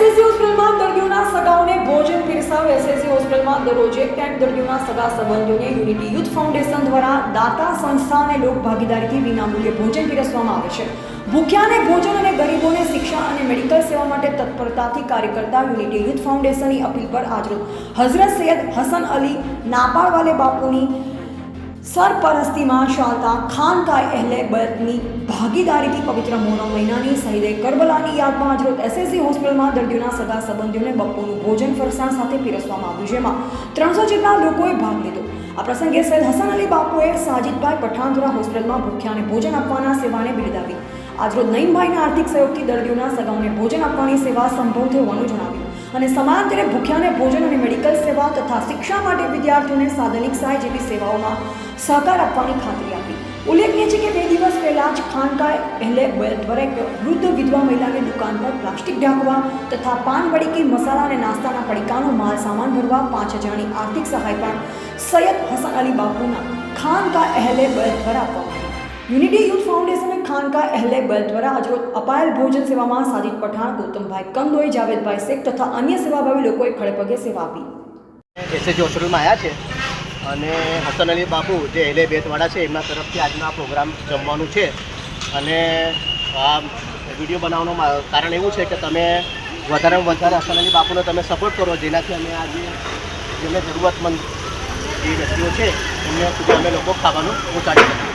SSC હોસ્પિટલમાં દર્દીઓના સગાઓને ભોજન પીરસાવ. એસએસસી હોસ્પિટલમાં દરરોજ એક ટાઈમ દર્દીઓના સગા સંબંધીઓને યુનિટી યુથ ફાઉન્ડેશન દ્વારા દાતા સંસ્થા અને લોક ભાગીદારીથી વિનામૂલ્યે ભોજન પીરસવામાં આવે છે. ભૂખ્યાને ભોજન અને ગરીબોને શિક્ષણ અને મેડિકલ સેવા માટે તત્પરતાથી કાર્ય કરતા યુનિટી યુથ ફાઉન્ડેશનની અપીલ પર આજરોજ હઝરત સૈયદ હસન અલી નાપાળવાલે બાપુની સરપરસ્તીમાં ચાલતા ખાનકાએ અહેલે બેતની ભાગીદારીથી પવિત્ર મોહરમ મહિનાની શહીદે કરબલાની યાદમાં આજરોજ એસએસસી હોસ્પિટલમાં દર્દીઓના સગા સંબંધીઓને બપોરનું ભોજન ફરસાણ સાથે પીરસવામાં આવ્યું, જેમાં 300 જેટલા લોકોએ ભાગ લીધો. આ પ્રસંગે સૈયદ હસન અલી બાપુએ સાજિદભાઈ પઠાણ દ્વારા હોસ્પિટલમાં ભૂખ્યાને ભોજન આપવાના સેવાને બિરદાવી. આજરોજ નઈમભાઈના આર્થિક સહયોગથી દર્દીઓના સગાઓને ભોજન આપવાની સેવા સંભવ થઈ હોવાનું જણાવ્યું અને સમાંતરે ભૂખ્યાને ભોજન અને મેડિકલ સેવા તથા શિક્ષા માટે વિદ્યાર્થીઓને સાધનિક સહાય જેવી સેવાઓમાં સહકાર આપવાની ખાતરી આપી. ઉલ્લેખનીય છે કે 2 દિવસ પહેલા જ ખાનકાએ અહેલે બેત દ્વારા એક વૃદ્ધ વિધવા મહિલાની દુકાન પર પ્લાસ્ટિક ઢાંકવા તથા પાન પડીકી, મસાલા અને નાસ્તાના પડીકાનો માલ સામાન ભરવા 5000ની આર્થિક સહાય પણ સૈયદ હસન અલી બાપુના ખાનકા અહેલે બેત દ્વારા આપવામાં આવી. યુનિટી યુથ ફાઉન્ડેશને ખાનકા અહેલે બેત દ્વારા આજરોજ અપાયેલ ભોજન સેવામાં સાજિદ પઠાણ, ગૌતમભાઈ કંદોઈ, જાવેદભાઈ શેખ તથા અન્ય સેવાભાવી લોકોએ ખડેપગે સેવા આપી. એસએસજી હોસ્પિટલમાં આવ્યા છે અને હસન અલી બાપુ જે અહેલે બેતવાળા છે એમના તરફથી આજનો આ પ્રોગ્રામ જમવાનું છે. અને આ વિડીયો બનાવવાનું કારણ એવું છે કે તમે વધારેમાં વધારે હસન અલી બાપુને તમે સપોર્ટ કરો, જેનાથી અમે આજે જેમને જરૂરતમંદ જે વ્યક્તિઓ છે એમને સુધી અમે લોકો ખાવાનું પહોંચાડી શકીએ.